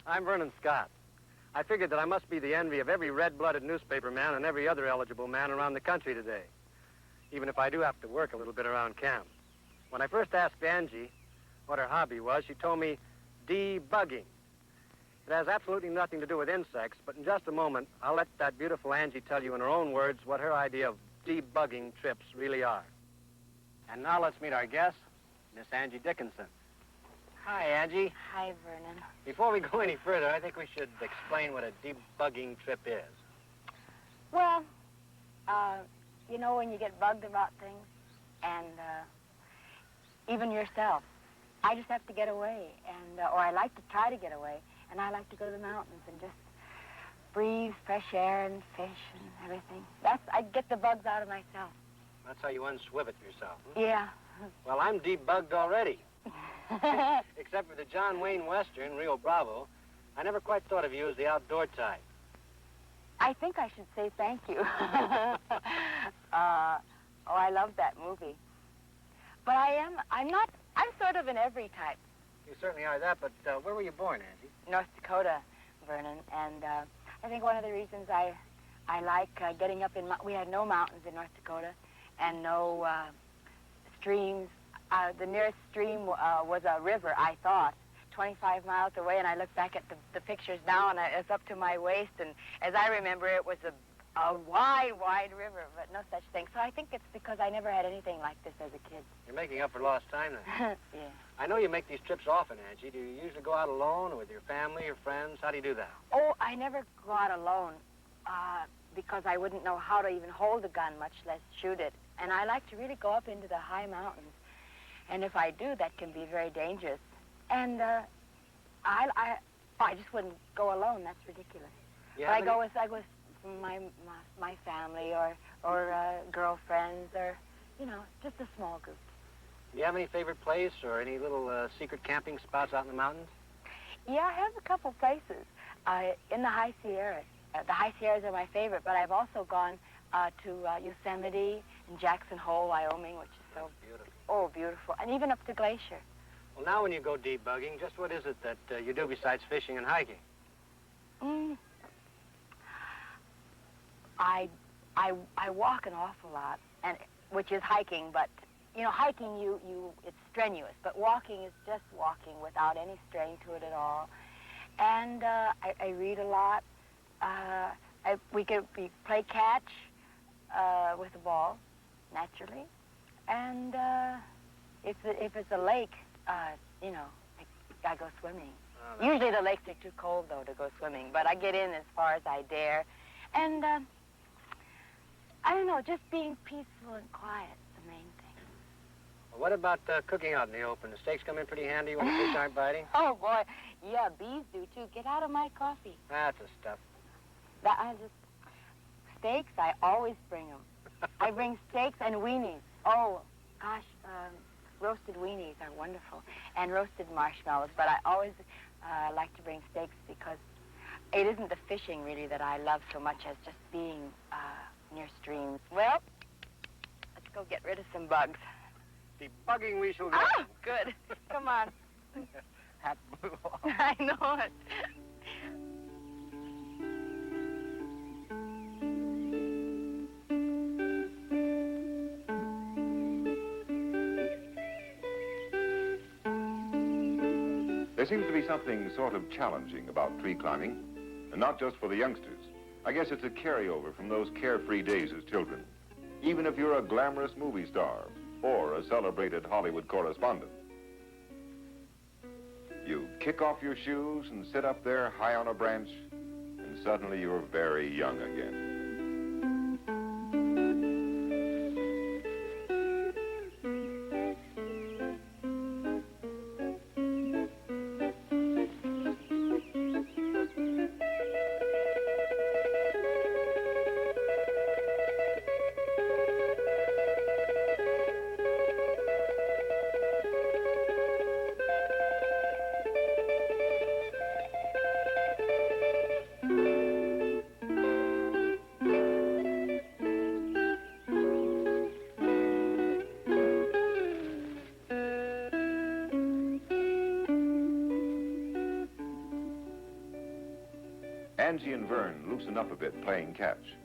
I'm Vernon Scott. I figured that I must be the envy of every red-blooded newspaper man and every other eligible man around the country today, even if I do have to work a little bit around camp. When I first asked Angie what her hobby was, she told me debugging. It has absolutely nothing to do with insects, but in just a moment, I'll let that beautiful Angie tell you in her own words what her idea of debugging trips really are. And now let's meet our guest, Miss Angie Dickenson. Hi, Angie. Hi, Vernon. Before we go any further, I think we should explain what a debugging trip is. Well, you know when you get bugged about things, and even yourself, I just have to get away, and or I like to try to get away, and I like to go to the mountains and just breathe fresh air and fish and everything. I get the bugs out of myself. That's how you unswivet yourself, huh? Yeah. Well, I'm debugged already. Except for the John Wayne Western, Rio Bravo, I never quite thought of you as the outdoor type. I think I should say thank you. I love that movie. But I'm sort of an every type. You certainly are that, but where were you born, Angie? North Dakota, Vernon, and I think one of the reasons I like getting up in, we had no mountains in North Dakota and no streams. The nearest stream was a river, I thought, 25 miles away, and I look back at the pictures now, and it's up to my waist, and as I remember, it was a wide, wide river, but no such thing. So I think it's because I never had anything like this as a kid. You're making up for lost time, then. Yeah. I know you make these trips often, Angie. Do you usually go out alone or with your family or friends? How do you do that? Oh, I never go out alone because I wouldn't know how to even hold a gun, much less shoot it. And I like to really go up into the high mountains. And if I do, that can be very dangerous. And I just wouldn't go alone. That's ridiculous. Yeah, but I go with my family or girlfriends or, you know, just a small group. Do you have any favorite place or any little secret camping spots out in the mountains? Yeah, I have a couple places in the High Sierras. The High Sierras are my favorite, but I've also gone to Yosemite and Jackson Hole, Wyoming, which is so beautiful. Oh, beautiful. And even up to Glacier. Well, now when you go debugging, just what is it that you do besides fishing and hiking? I walk an awful lot, and which is hiking, but, you know, hiking, it's strenuous, but walking is just walking without any strain to it at all. And I read a lot. We play catch with the ball, naturally. And if it's a lake, you know, I go swimming. Oh, usually the lakes are too cold, though, to go swimming. But I get in as far as I dare. And I don't know, just being peaceful and quiet is the main thing. Well, what about cooking out in the open? The steaks come in pretty handy when the fish aren't biting? Oh, boy. Yeah, bees do, too. Get out of my coffee. That's the stuff. Steaks, I always bring them. I bring steaks and weenies. Oh, gosh, roasted weenies are wonderful, and roasted marshmallows, but I always like to bring steaks because it isn't the fishing, really, that I love so much as just being near streams. Well, let's go get rid of some bugs. Debugging we shall go. Oh, good. Come on. Hat blew off. I know it. There seems to be something sort of challenging about tree climbing, and not just for the youngsters. I guess it's a carryover from those carefree days as children, even if you're a glamorous movie star or a celebrated Hollywood correspondent. You kick off your shoes and sit up there high on a branch, and suddenly you're very young again. Angie and Vern loosen up a bit playing catch,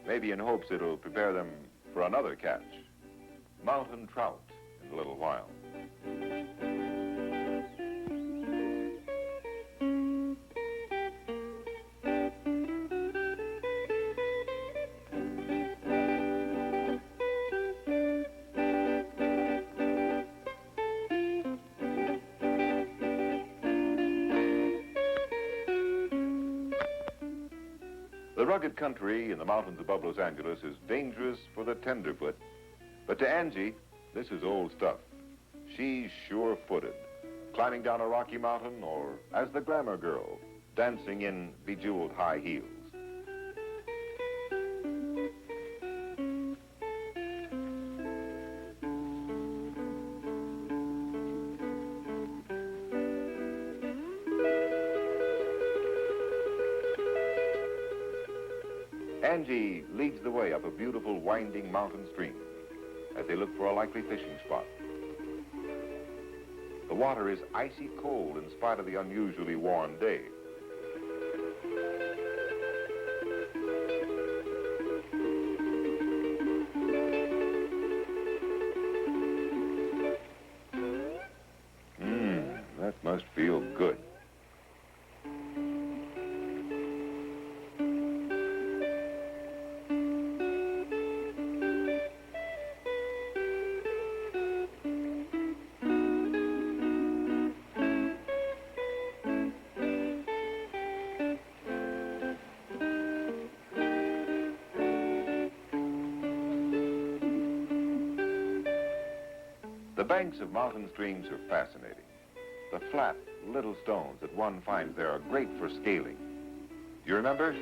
maybe in hopes it'll prepare them for another catch. Mountain trout in a little while. The rugged country in the mountains above Los Angeles is dangerous for the tenderfoot. But to Angie, this is old stuff. She's sure-footed, climbing down a rocky mountain or as the glamour girl, dancing in bejeweled high heels. Angie leads the way up a beautiful winding mountain stream as they look for a likely fishing spot. The water is icy cold in spite of the unusually warm day. That must feel good. The banks of mountain streams are fascinating. The flat, little stones that one finds there are great for scaling. Do you remember?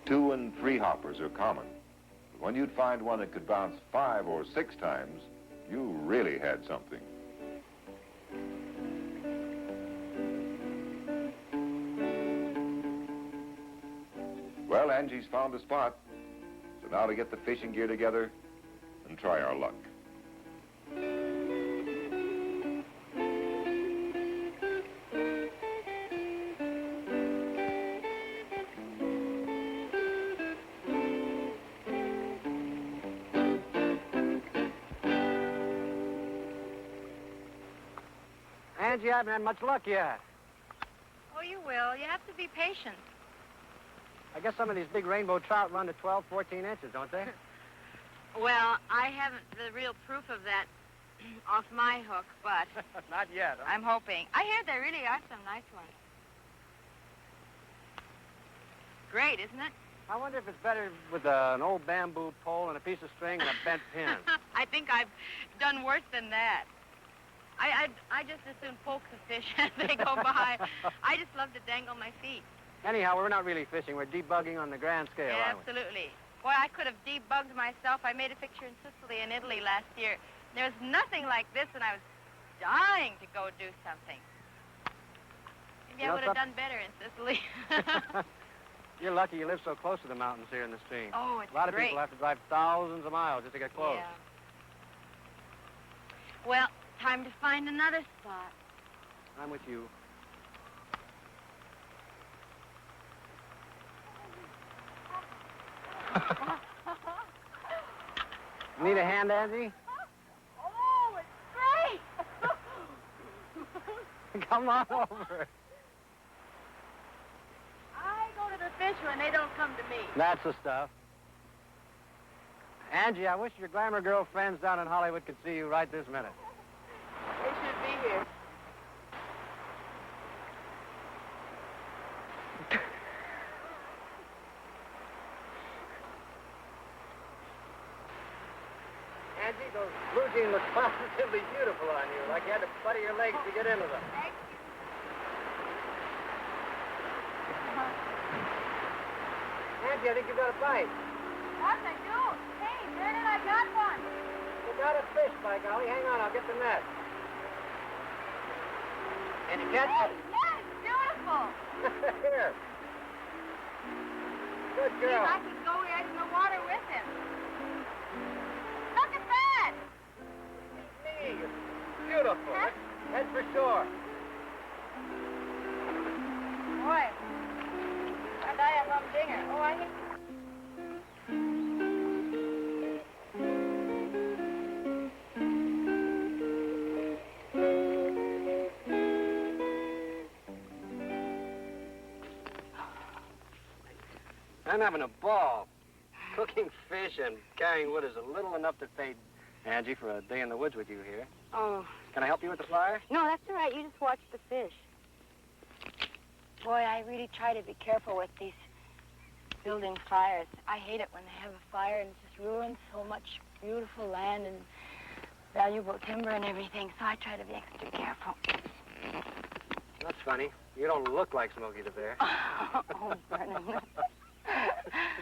2 and 3 hoppers are common. But when you'd find one that could bounce 5 or 6 times, you really had something. Well, Angie's found a spot. So now to get the fishing gear together and try our luck. Angie, I haven't had much luck yet. Oh, you will. You have to be patient. I guess some of these big rainbow trout run to 12, 14 inches, don't they? Well, I haven't the real proof of that off my hook, but Not yet, huh? I'm hoping. I hear there really are some nice ones. Great, isn't it? I wonder if it's better with an old bamboo pole and a piece of string and a bent pin. I think I've done worse than that. I just as soon poke the fish as they go by. I just love to dangle my feet. Anyhow, we're not really fishing. We're debugging on the grand scale, Yeah, aren't we? absolutely. Boy, I could have debugged myself. I made a picture in Sicily and Italy last year. There was nothing like this, and I was dying to go do something. Maybe I would have done better in Sicily. You're lucky you live so close to the mountains here in the stream. Oh, it's A lot of great. people have to drive thousands of miles just to get close. Yeah. Well, time to find another spot. I'm with you. Need a hand, Angie? Oh, it's great! Come on over. I go to the fish when they don't come to me. That's the stuff. Angie, I wish your glamour girl friends down in Hollywood could see you right this minute. They should be here. Angie, those blue jeans look positively beautiful on you, like you had to butter your legs to get into them. Thank you. Angie, I think you got a bite. What? I do. Hey, Vernon, I got one. You got a fish, by golly. Hang on, I'll get the net. Can you catch Hey, it? yes, beautiful. Here. Good See if girl. I can go right in the water with him. Look at that. Me. Beautiful. Huh? for sure. Boy, I die a humdinger. Oh, I hate... I'm having a ball. Cooking fish and carrying wood is a little enough to pay Angie for a day in the woods with you here. Oh. Can I help you with the fire? No, that's all right. You just watch the fish. Boy, I really try to be careful with these building fires. I hate it when they have a fire and it just ruins so much beautiful land and valuable timber and everything, so I try to be extra careful. That's funny. You don't look like Smokey the Bear. Oh, Vernon.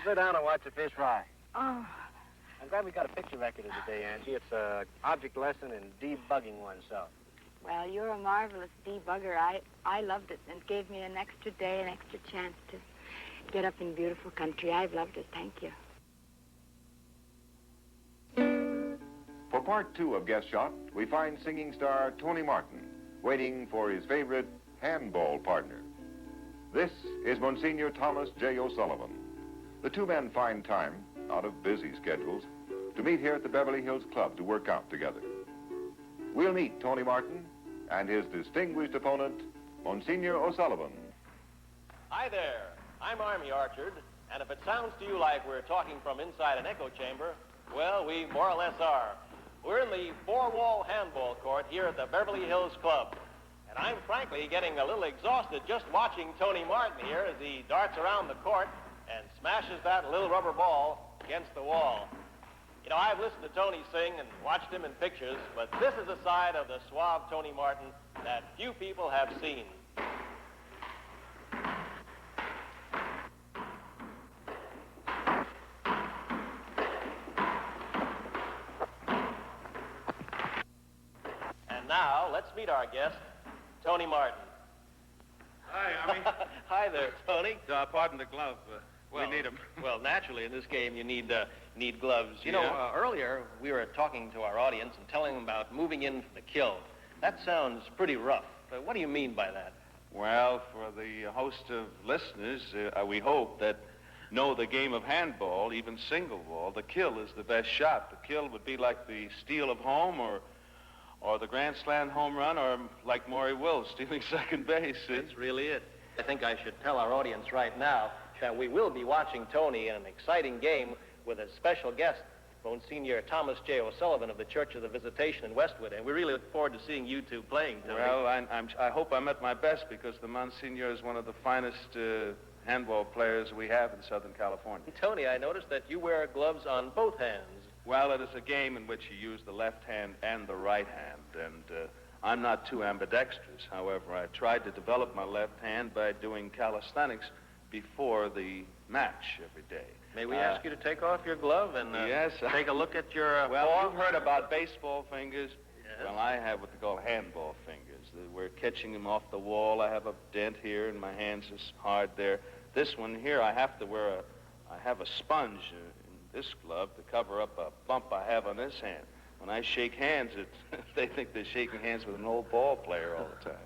Sit down and watch the fish fry. Oh. I'm glad we got a picture record of the day, Angie. It's an object lesson in debugging oneself. Well, you're a marvelous debugger. I loved it, and it gave me an extra day, an extra chance to get up in beautiful country. I've loved it. Thank you. For part 2 of Guest Shot, we find singing star Tony Martin waiting for his favorite handball partner. This is Monsignor Thomas J. O'Sullivan. The two men find time, out of busy schedules, to meet here at the Beverly Hills Club to work out together. We'll meet Tony Martin and his distinguished opponent, Monsignor O'Sullivan. Hi there, I'm Army Orchard, and if it sounds to you like we're talking from inside an echo chamber, well, we more or less are. We're in the four-wall handball court here at the Beverly Hills Club. And I'm frankly getting a little exhausted just watching Tony Martin here as he darts around the court and smashes that little rubber ball against the wall. You know, I've listened to Tony sing and watched him in pictures, but this is a side of the suave Tony Martin that few people have seen. And now, let's meet our guest, Tony Martin. Hi, Army. Hi there, Tony. Pardon the glove. We need them. Well, naturally, in this game, you need gloves. You Yeah. know, earlier, we were talking to our audience and telling them about moving in for the kill. That sounds pretty rough. What do you mean by that? Well, for the host of listeners, we hope that know the game of handball, even single ball, the kill is the best shot. The kill would be like the steal of home or the grand slam home run, or like Maury Wills stealing second base. That's really it. I think I should tell our audience right now that we will be watching Tony in an exciting game with a special guest, Monsignor Thomas J. O'Sullivan of the Church of the Visitation in Westwood, and we really look forward to seeing you two playing, Tony. Well, I hope I'm at my best, because the Monsignor is one of the finest handball players we have in Southern California. Tony, I noticed that you wear gloves on both hands. Well, it is a game in which you use the left hand and the right hand, and I'm not too ambidextrous. However, I tried to develop my left hand by doing calisthenics before the match every day. May we ask you to take off your glove and yes, take a look at your well, ball? you've heard about baseball fingers. Yes. Well, I have what they call handball fingers. We're catching them off the wall. I have a dent here, and my hands are hard there. This one here, I have to wear I have a sponge in this glove to cover up a bump I have on this hand. When I shake hands, they think they're shaking hands with an old ball player all the time.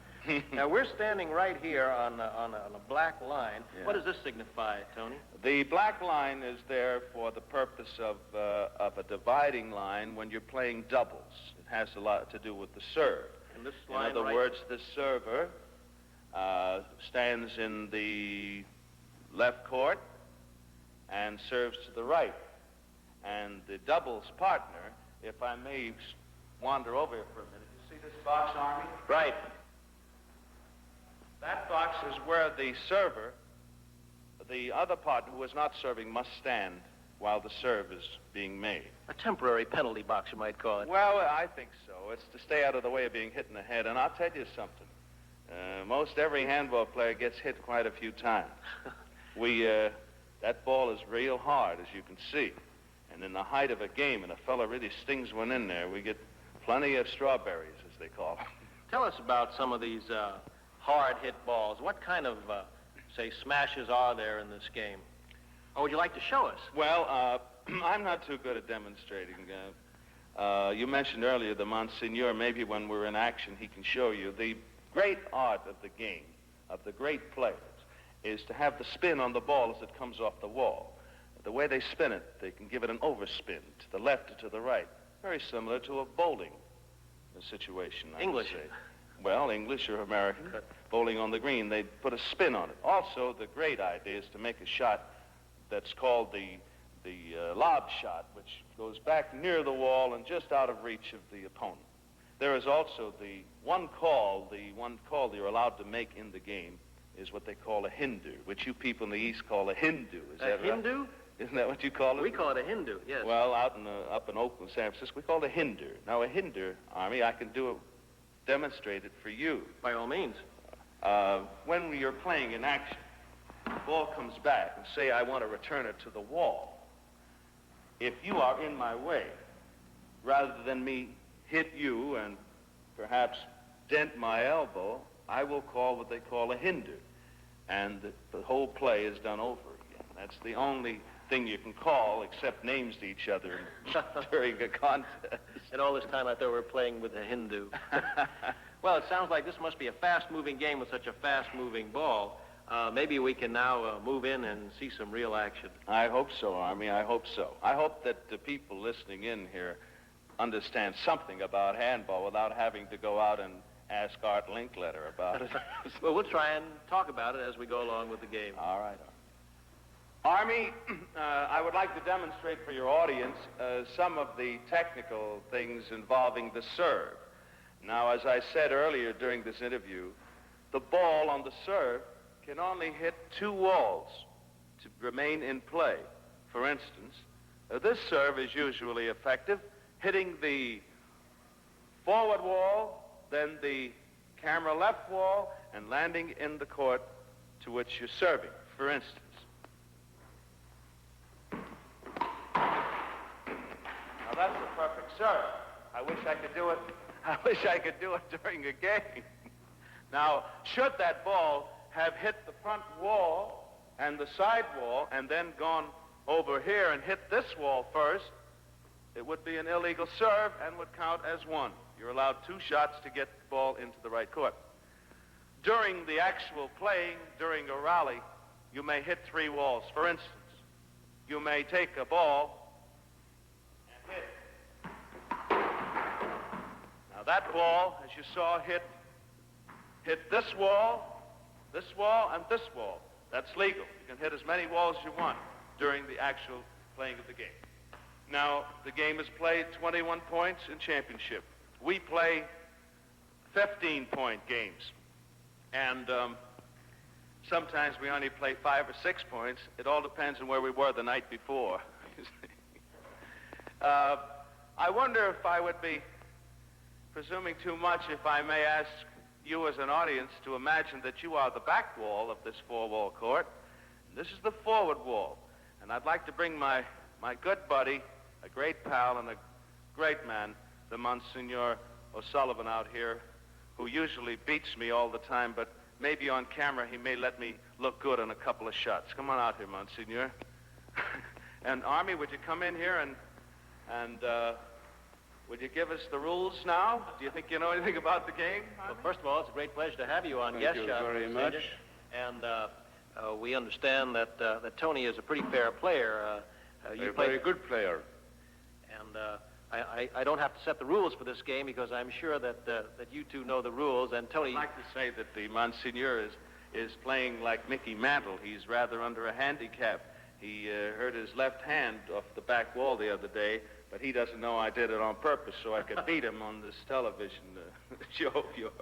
Now, we're standing right here on a black line. Yeah. What does this signify, Tony? The black line is there for the purpose of a dividing line when you're playing doubles. It has a lot to do with the serve. And this In line other right... words, the server stands in the left court and serves to the right. And the doubles partner, if I may wander over here for a minute. You see this box, Army? Right. That box is where the server, the other partner who is not serving, must stand while the serve is being made. A temporary penalty box, you might call it. Well, I think so. It's to stay out of the way of being hit in the head. And I'll tell you something. Most every handball player gets hit quite a few times. That ball is real hard, as you can see. And in the height of a game, and a fella really stings one in there, we get plenty of strawberries, as they call them. Tell us about some of these hard-hit balls. What kind of, say, smashes are there in this game? Or would you like to show us? Well, I'm not too good at demonstrating. You mentioned earlier the Monsignor. Maybe when we're in action, he can show you. The great art of the game, of the great players, is to have the spin on the ball as it comes off the wall. The way they spin it, they can give it an overspin to the left or to the right. Very similar to a bowling situation, I would English. say. Well, English or American. Bowling on the green, they put a spin on it. Also, the great idea is to make a shot that's called the lob shot, which goes back near the wall and just out of reach of the opponent. There is also the one call you're allowed to make in the game is what they call a Hindu, which you people in the East call a Hindu. Is that right? Hindu? Isn't that what you call it? We call it a Hindu, yes. Well, up in Oakland, San Francisco, we call it a Hindu. Now, a Hindu, Army, I can demonstrate it for you. By all means. When you're playing in action, the ball comes back, and say I want to return it to the wall. If you are in my way, rather than me hit you and perhaps dent my elbow, I will call what they call a Hindu. And the whole play is done over again. That's the only thing you can call except names to each other during a contest. And all this time I thought we were playing with a Hindu. Well, it sounds like this must be a fast-moving game with such a fast-moving ball. Maybe we can now move in and see some real action. I hope so, Army. I hope so. I hope that the people listening in here understand something about handball without having to go out and ask Art Linkletter about it. Well, we'll try and talk about it as we go along with the game. All right. Army, I would like to demonstrate for your audience some of the technical things involving the serve. Now, as I said earlier during this interview, the ball on the serve can only hit two walls to remain in play. For instance, this serve is usually effective hitting the forward wall, then the camera left wall, and landing in the court to which you're serving. For instance, now that's a perfect serve. I wish I could do it during a game. Now, should that ball have hit the front wall and the side wall and then gone over here and hit this wall first, it would be an illegal serve and would count as one. You're allowed two shots to get the ball into the right court. During the actual playing, during a rally, you may hit three walls. For instance, you may take a ball and hit. Now that ball, as you saw, hit this wall, and this wall. That's legal. You can hit as many walls as you want during the actual playing of the game. Now, the game is played 21 points in championship. We play 15-point games. And sometimes we only play 5 or 6 points. It all depends on where we were the night before. I wonder if I would be presuming too much if I may ask you as an audience to imagine that you are the back wall of this four-wall court. This is the forward wall. And I'd like to bring my good buddy, a great pal and a great man, the Monsignor O'Sullivan out here, who usually beats me all the time, but maybe on camera he may let me look good in a couple of shots. Come on out here, Monsignor. And Army, would you come in here and would you give us the rules now? Do you think you know anything about the game, Army? Well, first of all, it's a great pleasure to have you on guest shot. Thank you very much. And we understand that Tony is a pretty fair player. You're a very good player. And I don't have to set the rules for this game because I'm sure that you two know the rules. And Tony, I'd like to say that the Monsignor is playing like Mickey Mantle. He's rather under a handicap. He hurt his left hand off the back wall the other day, but he doesn't know I did it on purpose so I could beat him on this television show of yours.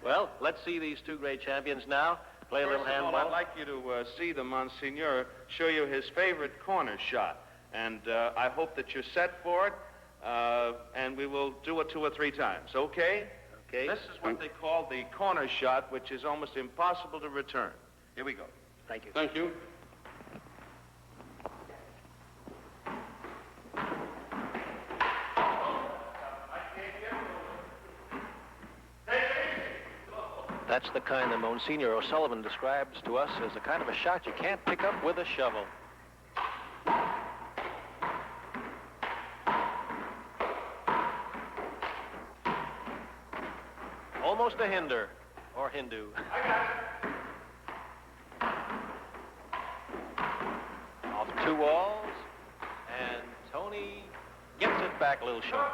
Well, let's see these two great champions now play a little handball. I'd like you to see the Monsignor show you his favorite corner shot. And I hope that you're set for it, and we will do it 2 or 3 times, okay? Okay. This is what they call the corner shot, which is almost impossible to return. Here we go. Thank you. Thank you. That's the kind that Monsignor O'Sullivan describes to us as the kind of a shot you can't pick up with a shovel. Almost a hinder, or Hindu. Off 2 walls, and Tony gets it back a little short.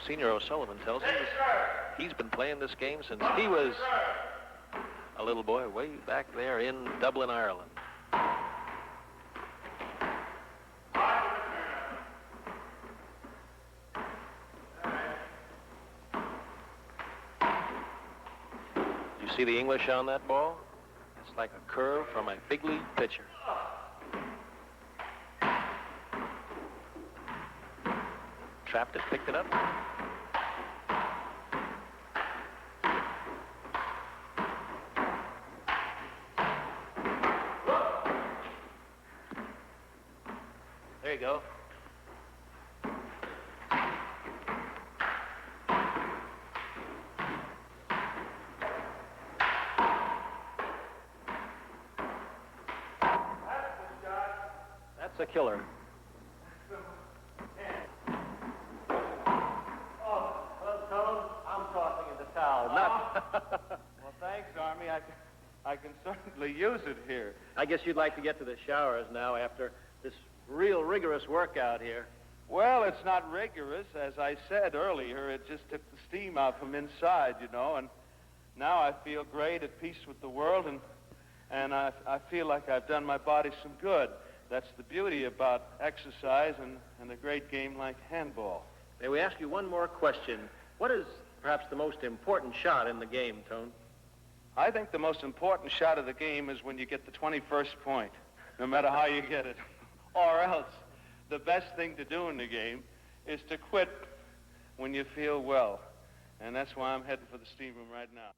Senior O'Sullivan tells me he's been playing this game since he was a little boy way back there in Dublin, Ireland. You see the English on that ball? It's like a curve from a big league pitcher. Trapped it, picked it up. There you go. That's a killer. Well, thanks, Army. I can certainly use it here. I guess you'd like to get to the showers now after this real rigorous workout here. Well, it's not rigorous. As I said earlier, it just took the steam out from inside, you know, and now I feel great, at peace with the world, and I feel like I've done my body some good. That's the beauty about exercise and a great game like handball. May we ask you one more question? What is perhaps the most important shot in the game, Tone? I think the most important shot of the game is when you get the 21st point, no matter how you get it. Or else, the best thing to do in the game is to quit when you feel well. And that's why I'm heading for the steam room right now.